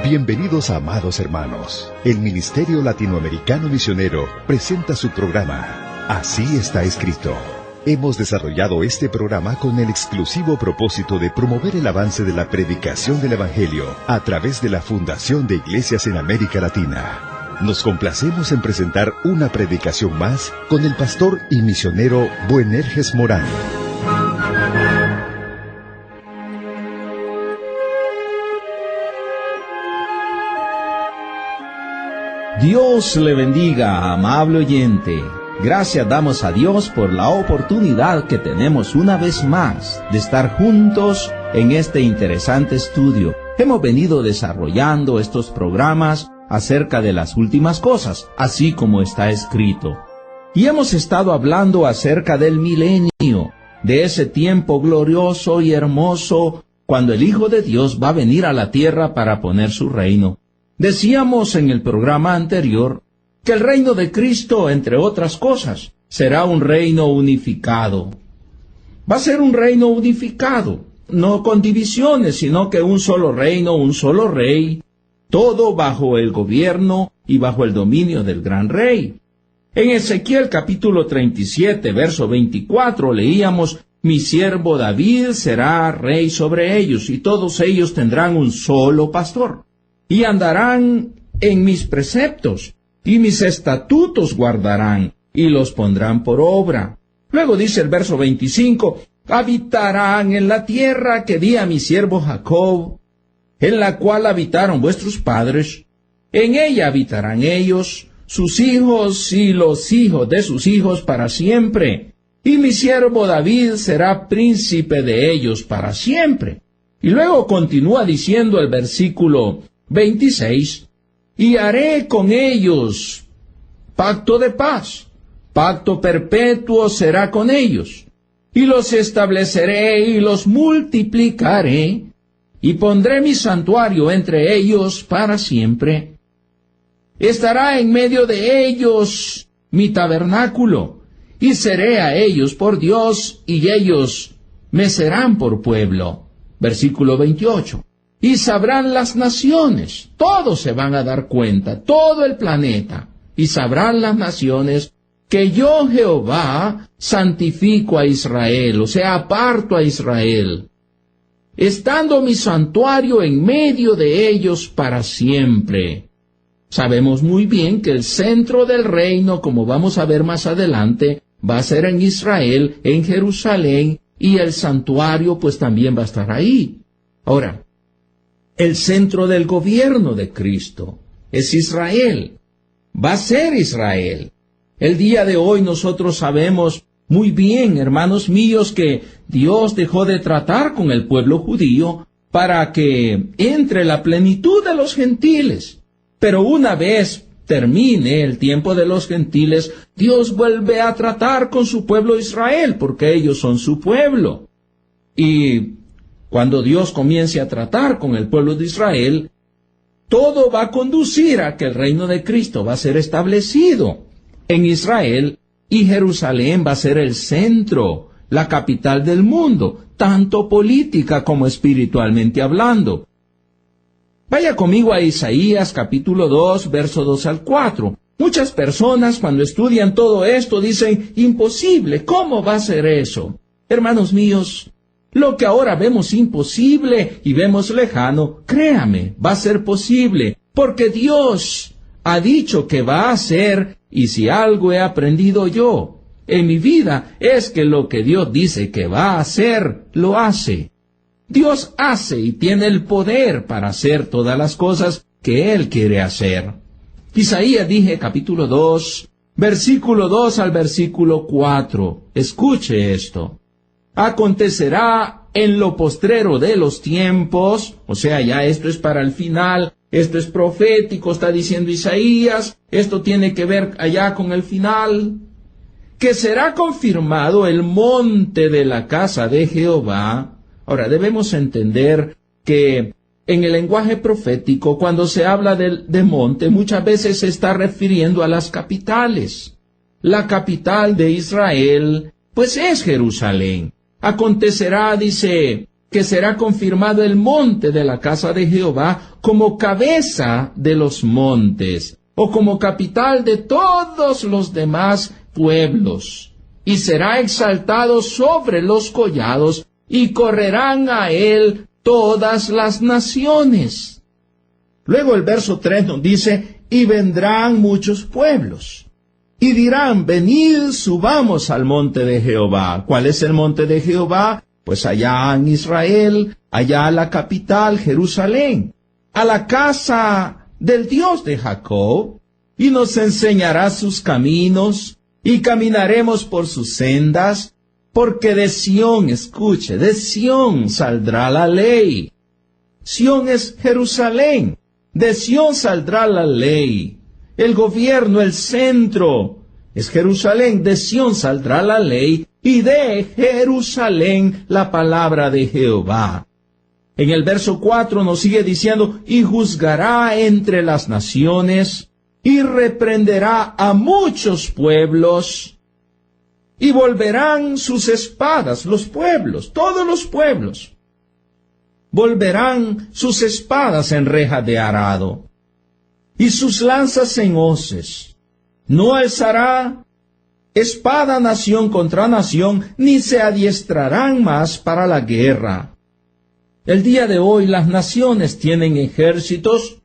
Bienvenidos, amados hermanos. El Ministerio Latinoamericano Misionero presenta su programa, Así está escrito. Hemos desarrollado este programa con el exclusivo propósito de promover el avance de la predicación del Evangelio a través de la Fundación de Iglesias en América Latina. Nos complacemos en presentar una predicación más con el pastor y misionero Boanerges Morán. Dios le bendiga, amable oyente. Gracias damos a Dios por la oportunidad que tenemos una vez más de estar juntos en este interesante estudio. Hemos venido desarrollando estos programas acerca de las últimas cosas, así como está escrito. Y hemos estado hablando acerca del milenio, de ese tiempo glorioso y hermoso cuando el Hijo de Dios va a venir a la tierra para poner su reino. Decíamos en el programa anterior que el reino de Cristo, entre otras cosas, será un reino unificado. Va a ser un reino unificado, no con divisiones, sino que un solo reino, un solo rey, todo bajo el gobierno y bajo el dominio del gran rey. En Ezequiel capítulo 37, verso 24, leíamos: mi siervo David será rey sobre ellos, y todos ellos tendrán un solo pastor. Y andarán en mis preceptos, y mis estatutos guardarán, y los pondrán por obra. Luego dice el verso 25, habitarán en la tierra que di a mi siervo Jacob, en la cual habitaron vuestros padres. En ella habitarán ellos, sus hijos y los hijos de sus hijos para siempre. Y mi siervo David será príncipe de ellos para siempre. Y luego continúa diciendo el versículo 26, y haré con ellos pacto de paz, pacto perpetuo será con ellos, y los estableceré y los multiplicaré, y pondré mi santuario entre ellos para siempre. Estará en medio de ellos mi tabernáculo, y seré a ellos por Dios, y ellos me serán por pueblo. Versículo 28. Y sabrán las naciones, todos se van a dar cuenta, todo el planeta, y sabrán las naciones que yo Jehová santifico a Israel, o sea, aparto a Israel, estando mi santuario en medio de ellos para siempre. Sabemos muy bien que el centro del reino, como vamos a ver más adelante, va a ser en Israel, en Jerusalén, y el santuario pues también va a estar ahí. Ahora, el centro del gobierno de Cristo es Israel. Va a ser Israel. El día de hoy nosotros sabemos muy bien, hermanos míos, que Dios dejó de tratar con el pueblo judío para que entre la plenitud de los gentiles. Pero una vez termine el tiempo de los gentiles, Dios vuelve a tratar con su pueblo Israel, porque ellos son su pueblo. Y cuando Dios comience a tratar con el pueblo de Israel, todo va a conducir a que el reino de Cristo va a ser establecido en Israel, y Jerusalén va a ser el centro, la capital del mundo, tanto política como espiritualmente hablando. Vaya conmigo a Isaías capítulo 2, verso 2 al 4. Muchas personas cuando estudian todo esto dicen, imposible, ¿cómo va a ser eso? Hermanos míos, lo que ahora vemos imposible y vemos lejano, créame, va a ser posible, porque Dios ha dicho que va a hacer, y si algo he aprendido yo en mi vida, es que lo que Dios dice que va a hacer, lo hace. Dios hace y tiene el poder para hacer todas las cosas que Él quiere hacer. Isaías dije capítulo 2, versículo 2 al versículo 4. Escuche esto. Acontecerá en lo postrero de los tiempos, o sea, ya esto es para el final, esto es profético, está diciendo Isaías, esto tiene que ver allá con el final, que será confirmado el monte de la casa de Jehová. Ahora, debemos entender que en el lenguaje profético, cuando se habla de monte, muchas veces se está refiriendo a las capitales. La capital de Israel, pues es Jerusalén. Acontecerá, dice, que será confirmado el monte de la casa de Jehová como cabeza de los montes, o como capital de todos los demás pueblos, y será exaltado sobre los collados, y correrán a él todas las naciones. Luego el verso 3 nos dice, y vendrán muchos pueblos, y dirán, venid, subamos al monte de Jehová. ¿Cuál es el monte de Jehová? Pues allá en Israel, allá la capital, Jerusalén, a la casa del Dios de Jacob, y nos enseñará sus caminos, y caminaremos por sus sendas, porque de Sión, escuche, de Sión saldrá la ley. Sión es Jerusalén, de Sión saldrá la ley. El gobierno, el centro, es Jerusalén, de Sión saldrá la ley, y de Jerusalén la palabra de Jehová. En el verso 4 nos sigue diciendo, y juzgará entre las naciones, y reprenderá a muchos pueblos, y volverán sus espadas, los pueblos, todos los pueblos, volverán sus espadas en reja de arado, y sus lanzas en hoces. No alzará espada nación contra nación, ni se adiestrarán más para la guerra. El día de hoy las naciones tienen ejércitos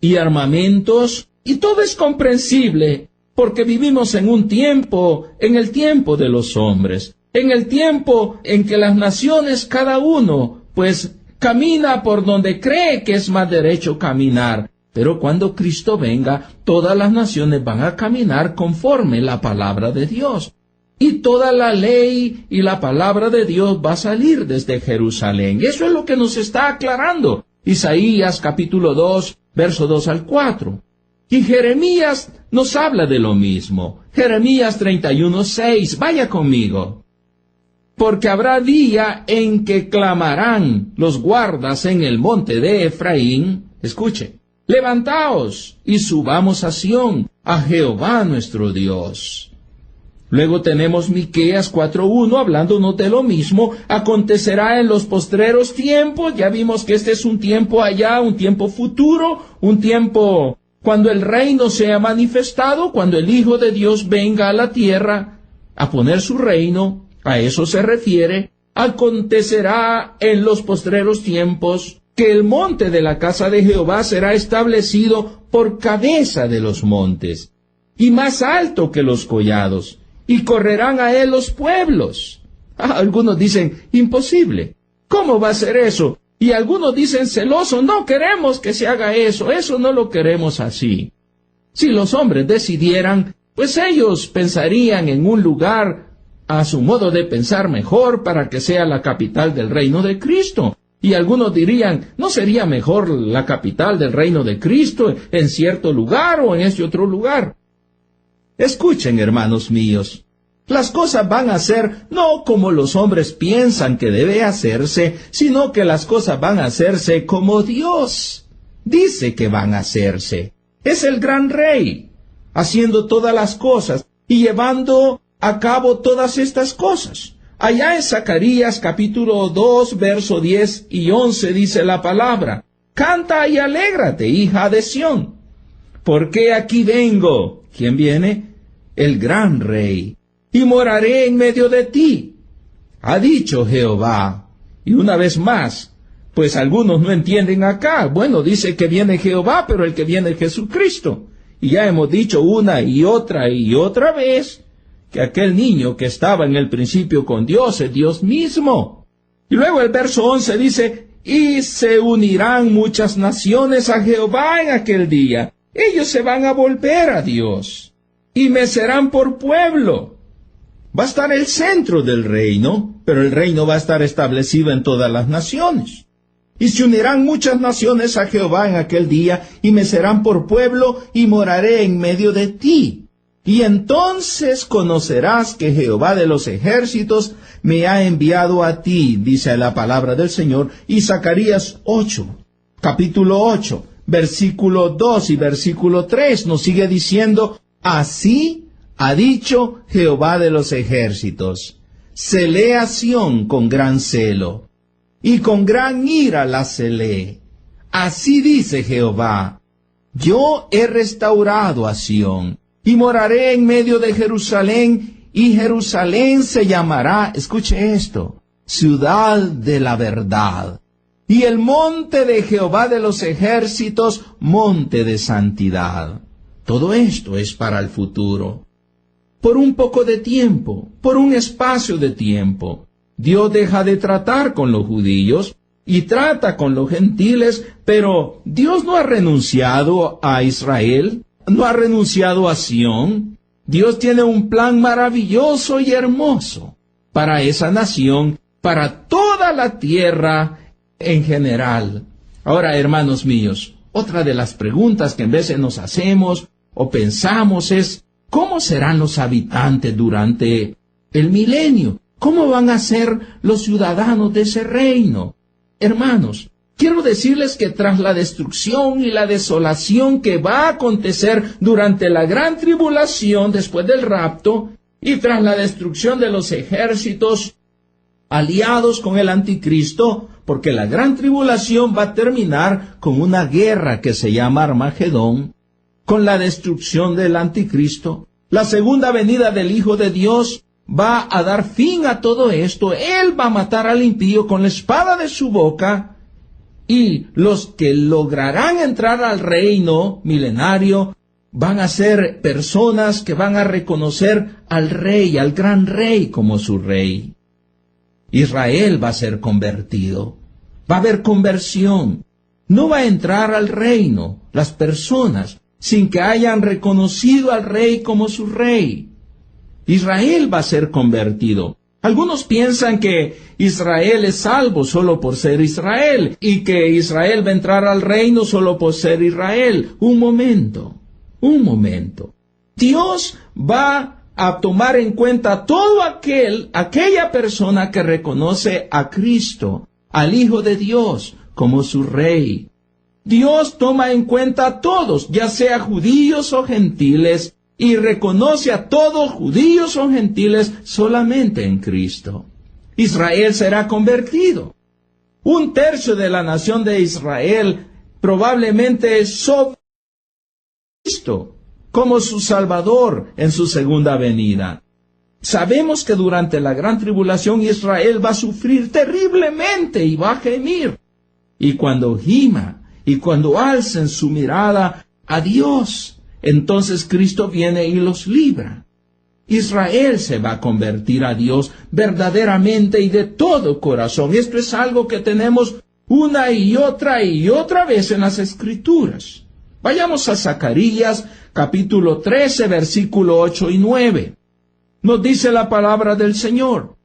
y armamentos, y todo es comprensible, porque vivimos en un tiempo, en el tiempo de los hombres, en el tiempo en que las naciones, cada uno, pues, camina por donde cree que es más derecho caminar. Pero cuando Cristo venga, todas las naciones van a caminar conforme la palabra de Dios. Y toda la ley y la palabra de Dios va a salir desde Jerusalén. Eso es lo que nos está aclarando Isaías capítulo 2, verso 2 al 4. Y Jeremías nos habla de lo mismo. Jeremías 31, 6. Vaya conmigo. Porque habrá día en que clamarán los guardas en el monte de Efraín. Escuche. Levantaos y subamos a Sión, a Jehová nuestro Dios. Luego tenemos Miqueas 4:1 hablándonos de lo mismo. Acontecerá en los postreros tiempos. Ya vimos que este es un tiempo allá, un tiempo futuro, un tiempo cuando el reino sea manifestado, cuando el Hijo de Dios venga a la tierra a poner su reino. A eso se refiere. Acontecerá en los postreros tiempos que el monte de la casa de Jehová será establecido por cabeza de los montes, y más alto que los collados, y correrán a él los pueblos. Algunos dicen, imposible. ¿Cómo va a ser eso? Y algunos dicen, celoso, no queremos que se haga eso, eso no lo queremos así. Si los hombres decidieran, pues ellos pensarían en un lugar a su modo de pensar mejor para que sea la capital del reino de Cristo. Y algunos dirían, ¿no sería mejor la capital del reino de Cristo en cierto lugar o en ese otro lugar? Escuchen, hermanos míos, las cosas van a ser no como los hombres piensan que debe hacerse, sino que las cosas van a hacerse como Dios dice que van a hacerse. Es el gran rey, haciendo todas las cosas y llevando a cabo todas estas cosas. Allá en Zacarías capítulo 2, verso 10 y 11 dice la palabra, canta y alégrate, hija de Sión, porque aquí vengo. ¿Quién viene? El gran rey, y moraré en medio de ti, ha dicho Jehová. Y una vez más, pues algunos no entienden acá. Bueno, dice que viene Jehová, pero el que viene es Jesucristo. Y ya hemos dicho una y otra vez, que aquel niño que estaba en el principio con Dios es Dios mismo. Y luego el verso 11 dice, y se unirán muchas naciones a Jehová en aquel día. Ellos se van a volver a Dios, y me serán por pueblo. Va a estar el centro del reino, pero el reino va a estar establecido en todas las naciones. Y se unirán muchas naciones a Jehová en aquel día, y me serán por pueblo, y moraré en medio de ti. Y entonces conocerás que Jehová de los ejércitos me ha enviado a ti, dice la palabra del Señor. Y Zacarías 8, capítulo 8, versículo 2 y versículo 3 nos sigue diciendo, así ha dicho Jehová de los ejércitos, celé a Sión con gran celo, y con gran ira la celé. Así dice Jehová: yo he restaurado a Sión, y moraré en medio de Jerusalén, y Jerusalén se llamará, escuche esto, ciudad de la verdad, y el monte de Jehová de los ejércitos, monte de santidad. Todo esto es para el futuro. Por un poco de tiempo, por un espacio de tiempo, Dios deja de tratar con los judíos y trata con los gentiles, pero Dios no ha renunciado a Israel, no ha renunciado a Sión. Dios tiene un plan maravilloso y hermoso para esa nación, para toda la tierra en general. Ahora, hermanos míos, otra de las preguntas que en veces nos hacemos o pensamos es: ¿cómo serán los habitantes durante el milenio? ¿Cómo van a ser los ciudadanos de ese reino? Hermanos, quiero decirles que tras la destrucción y la desolación que va a acontecer durante la gran tribulación después del rapto, y tras la destrucción de los ejércitos aliados con el anticristo, porque la gran tribulación va a terminar con una guerra que se llama Armagedón, con la destrucción del anticristo, la segunda venida del Hijo de Dios va a dar fin a todo esto. Él va a matar al impío con la espada de su boca, y los que lograrán entrar al reino milenario van a ser personas que van a reconocer al rey, al gran rey, como su rey. Israel va a ser convertido, va a haber conversión. No va a entrar al reino las personas sin que hayan reconocido al rey como su rey. Israel va a ser convertido. Algunos piensan que Israel es salvo solo por ser Israel, y que Israel va a entrar al reino solo por ser Israel. Un momento. Dios va a tomar en cuenta todo aquella persona que reconoce a Cristo, al Hijo de Dios, como su rey. Dios toma en cuenta a todos, ya sea judíos o gentiles, y reconoce a todos, judíos o gentiles, solamente en Cristo. Israel será convertido. 1/3 de la nación de Israel probablemente sobre Cristo como su Salvador en su segunda venida. Sabemos que durante la gran tribulación Israel va a sufrir terriblemente y va a gemir. Y cuando gima y cuando alcen su mirada a Dios, entonces Cristo viene y los libra. Israel se va a convertir a Dios verdaderamente y de todo corazón. Esto es algo que tenemos una y otra vez en las Escrituras. Vayamos a Zacarías, capítulo 13, versículo 8 y 9. Nos dice la palabra del Señor: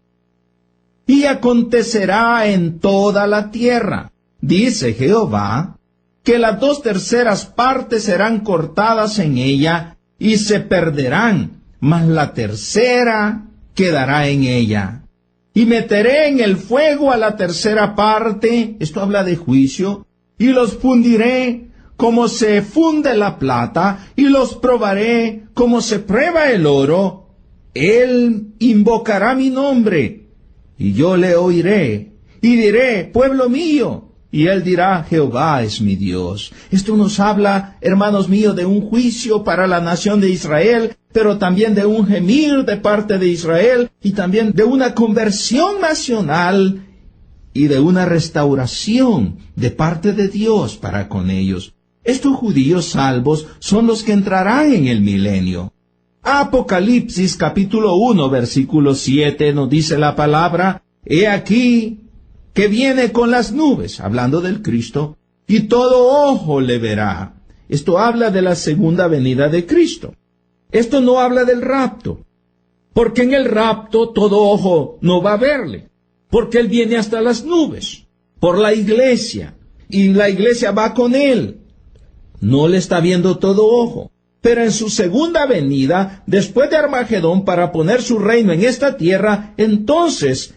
y acontecerá en toda la tierra, dice Jehová, que las 2/3 partes serán cortadas en ella y se perderán, mas la 1/3 quedará en ella. Y meteré en el fuego a la 1/3 parte, esto habla de juicio, y los fundiré como se funde la plata, y los probaré como se prueba el oro. Él invocará mi nombre, y yo le oiré, y diré: pueblo mío. Y él dirá: Jehová es mi Dios. Esto nos habla, hermanos míos, de un juicio para la nación de Israel, pero también de un gemir de parte de Israel, y también de una conversión nacional y de una restauración de parte de Dios para con ellos. Estos judíos salvos son los que entrarán en el milenio. Apocalipsis capítulo 1, versículo 7 nos dice la palabra: he aquí que viene con las nubes, hablando del Cristo, y todo ojo le verá. Esto habla de la segunda venida de Cristo. Esto no habla del rapto, porque en el rapto todo ojo no va a verle, porque Él viene hasta las nubes, por la iglesia, y la iglesia va con Él. No le está viendo todo ojo. Pero en su segunda venida, después de Armagedón, para poner su reino en esta tierra, entonces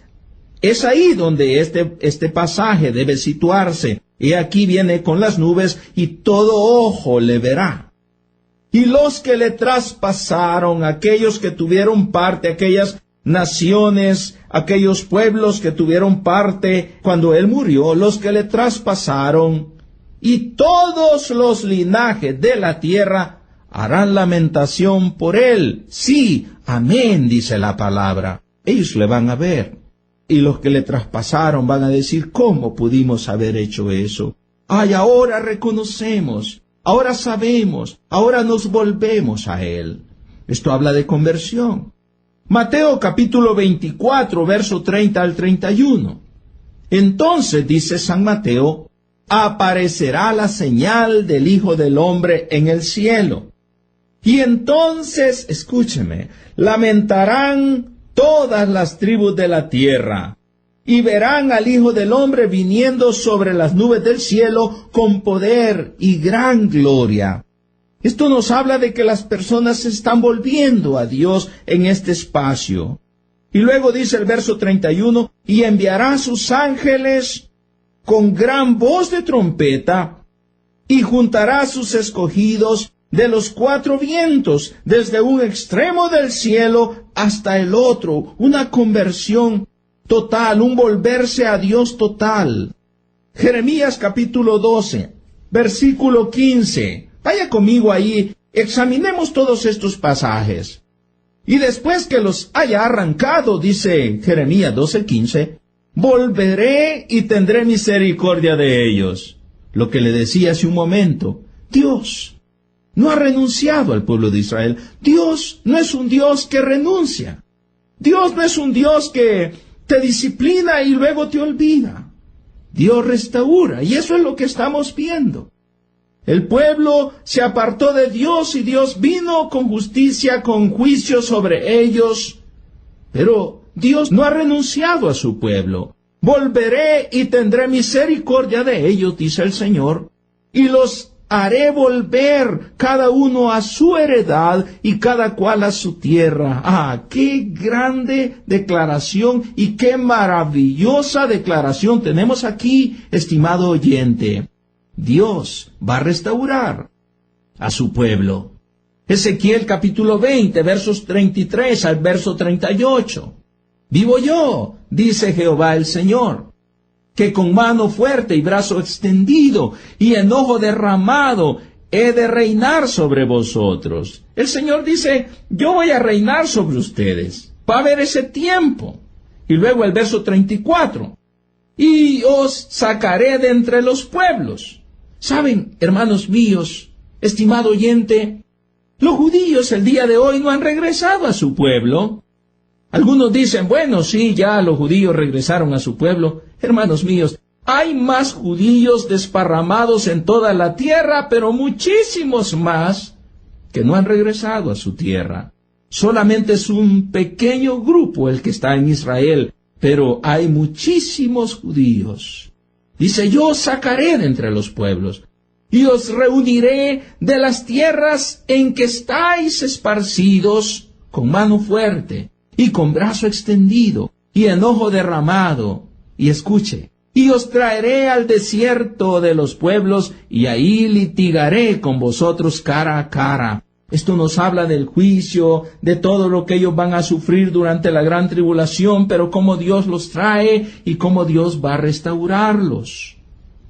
es ahí donde este pasaje debe situarse. Y aquí viene con las nubes y todo ojo le verá. Y los que le traspasaron, aquellos que tuvieron parte, aquellas naciones, aquellos pueblos que tuvieron parte cuando él murió, los que le traspasaron, y todos los linajes de la tierra harán lamentación por él. Sí, amén, dice la palabra. Ellos le van a ver. Y los que le traspasaron van a decir, ¿cómo pudimos haber hecho eso? Ay, ahora reconocemos, ahora sabemos, ahora nos volvemos a él. Esto habla de conversión. Mateo capítulo 24, verso 30 al 31. Entonces, dice San Mateo, aparecerá la señal del Hijo del Hombre en el cielo. Y entonces, escúcheme, lamentarán todas las tribus de la tierra, y verán al Hijo del Hombre viniendo sobre las nubes del cielo con poder y gran gloria. Esto nos habla de que las personas se están volviendo a Dios en este espacio. Y luego dice el verso 31, y enviará a sus ángeles con gran voz de trompeta, y juntará a sus escogidos de los cuatro vientos, desde un extremo del cielo hasta el otro. Una conversión total, un volverse a Dios total. Jeremías capítulo 12, versículo 15. Vaya conmigo ahí, examinemos todos estos pasajes. Y después que los haya arrancado, dice Jeremías 12:15, volveré y tendré misericordia de ellos. Lo que le decía hace un momento, Dios no ha renunciado al pueblo de Israel. Dios no es un Dios que renuncia. Dios no es un Dios que te disciplina y luego te olvida. Dios restaura, y eso es lo que estamos viendo. El pueblo se apartó de Dios y Dios vino con justicia, con juicio sobre ellos. Pero Dios no ha renunciado a su pueblo. Volveré y tendré misericordia de ellos, dice el Señor, y los haré volver cada uno a su heredad y cada cual a su tierra. ¡Ah, qué grande declaración y qué maravillosa declaración tenemos aquí, estimado oyente! Dios va a restaurar a su pueblo. Ezequiel capítulo 20, versos 33 al verso 38. Vivo yo, dice Jehová el Señor, que con mano fuerte y brazo extendido y enojo derramado he de reinar sobre vosotros. El Señor dice, yo voy a reinar sobre ustedes. Va a haber ese tiempo. Y luego el verso 34. Y os sacaré de entre los pueblos. ¿Saben, hermanos míos, estimado oyente? Los judíos el día de hoy no han regresado a su pueblo. Algunos dicen, bueno, sí, ya los judíos regresaron a su pueblo. Hermanos míos, hay más judíos desparramados en toda la tierra, pero muchísimos más que no han regresado a su tierra. Solamente es un pequeño grupo el que está en Israel, pero hay muchísimos judíos. Dice, yo os sacaré de entre los pueblos, y os reuniré de las tierras en que estáis esparcidos con mano fuerte, y con brazo extendido, y enojo derramado. Y escuche, y os traeré al desierto de los pueblos, y ahí litigaré con vosotros cara a cara. Esto nos habla del juicio, de todo lo que ellos van a sufrir durante la gran tribulación, pero cómo Dios los trae y cómo Dios va a restaurarlos.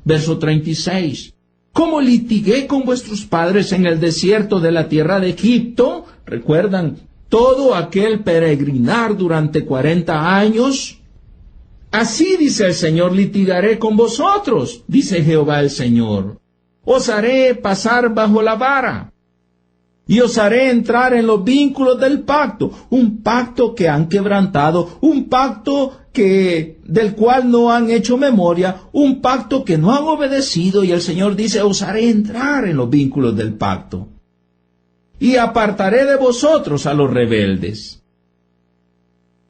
Verso 36. ¿Cómo litigué con vuestros padres en el desierto de la tierra de Egipto? ¿Recuerdan todo aquel peregrinar durante 40 años? Así dice el Señor, litigaré con vosotros, dice Jehová el Señor. Os haré pasar bajo la vara, y os haré entrar en los vínculos del pacto, un pacto que han quebrantado, un pacto del cual no han hecho memoria, un pacto que no han obedecido, y el Señor dice, os haré entrar en los vínculos del pacto. Y apartaré de vosotros a los rebeldes.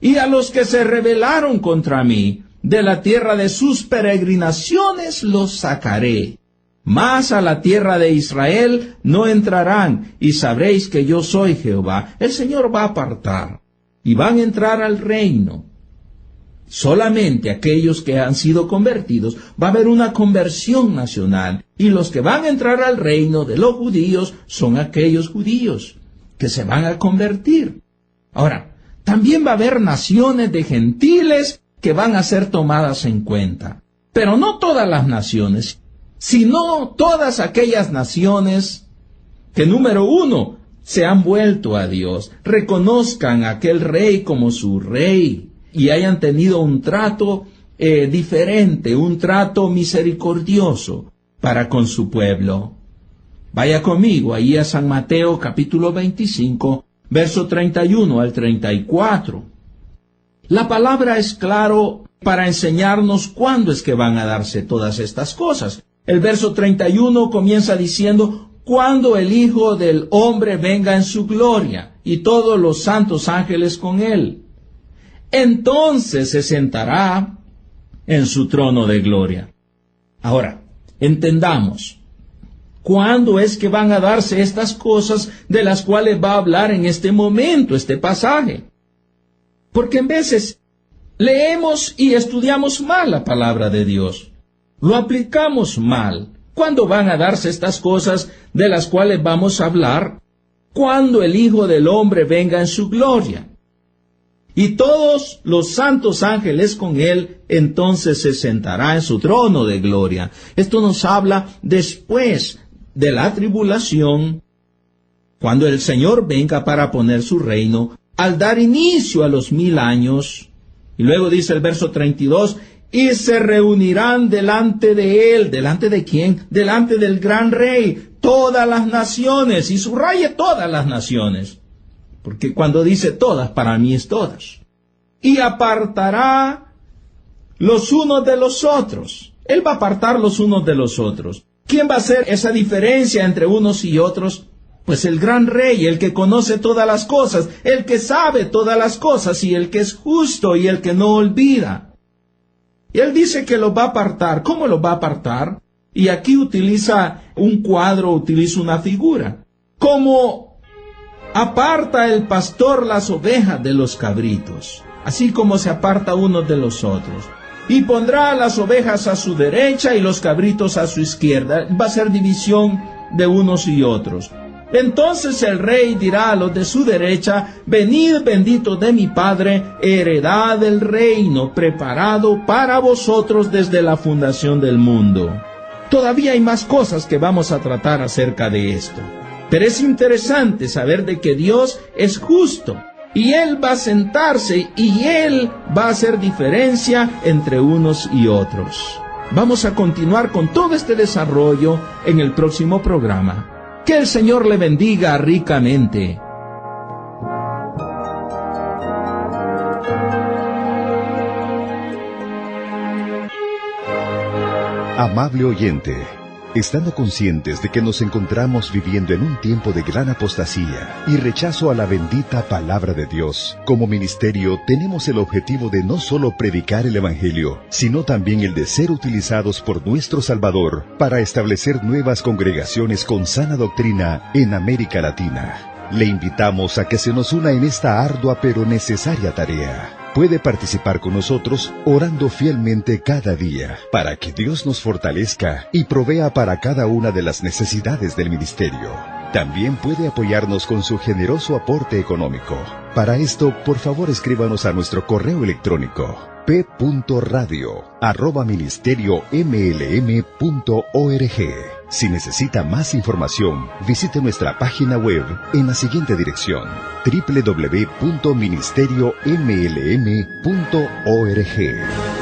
Y a los que se rebelaron contra mí, de la tierra de sus peregrinaciones los sacaré. Mas a la tierra de Israel no entrarán, y sabréis que yo soy Jehová. El Señor va a apartar, y van a entrar al reino. Solamente aquellos que han sido convertidos, va a haber una conversión nacional, y los que van a entrar al reino de los judíos son aquellos judíos que se van a convertir. Ahora, También va a haber naciones de gentiles que van a ser tomadas en cuenta. Pero no todas las naciones, sino todas aquellas naciones que, número uno, se han vuelto a Dios, reconozcan a aquel rey como su rey y hayan tenido un trato diferente, un trato misericordioso para con su pueblo. Vaya conmigo ahí a San Mateo capítulo 25, verso 31 al 34. La palabra es claro para enseñarnos cuándo es que van a darse todas estas cosas. El verso 31 comienza diciendo: cuando el Hijo del Hombre venga en su gloria, y todos los santos ángeles con él, entonces se sentará en su trono de gloria. Ahora, entendamos, ¿cuándo es que van a darse estas cosas de las cuales va a hablar en este momento, este pasaje? Porque en veces leemos y estudiamos mal la palabra de Dios. Lo aplicamos mal. ¿Cuándo van a darse estas cosas de las cuales vamos a hablar? Cuando el Hijo del Hombre venga en su gloria, y todos los santos ángeles con él, entonces se sentará en su trono de gloria. Esto nos habla después de la tribulación, cuando el Señor venga para poner su reino, al dar inicio a los 1000 años. Y luego dice el verso 32, y se reunirán delante de él. ¿Delante de quién? Delante del gran rey, todas las naciones, y subraye todas las naciones, porque cuando dice todas, para mí es todas. Y apartará los unos de los otros. Él va a apartar los unos de los otros. ¿Quién va a hacer esa diferencia entre unos y otros? Pues el gran rey, el que conoce todas las cosas, el que sabe todas las cosas, y el que es justo y el que no olvida. Y él dice que los va a apartar. ¿Cómo los va a apartar? Y aquí utiliza un cuadro, utiliza una figura. Como aparta el pastor las ovejas de los cabritos, así como se aparta unos de los otros. Y pondrá las ovejas a su derecha y los cabritos a su izquierda. Va a ser división de unos y otros. Entonces el rey dirá a los de su derecha: venid, benditos de mi Padre, heredad del reino preparado para vosotros desde la fundación del mundo. Todavía hay más cosas que vamos a tratar acerca de esto. Pero es interesante saber de que Dios es justo, y Él va a sentarse y Él va a hacer diferencia entre unos y otros. Vamos a continuar con todo este desarrollo en el próximo programa. Que el Señor le bendiga ricamente. Amable oyente, estando conscientes de que nos encontramos viviendo en un tiempo de gran apostasía y rechazo a la bendita palabra de Dios, como ministerio tenemos el objetivo de no solo predicar el Evangelio, sino también el de ser utilizados por nuestro Salvador para establecer nuevas congregaciones con sana doctrina en América Latina. Le invitamos a que se nos una en esta ardua pero necesaria tarea. Puede participar con nosotros orando fielmente cada día para que Dios nos fortalezca y provea para cada una de las necesidades del ministerio. También puede apoyarnos con su generoso aporte económico. Para esto, por favor, escríbanos a nuestro correo electrónico p.radio@ministeriomlm.org. Si necesita más información, visite nuestra página web en la siguiente dirección: www.ministeriomlm.org.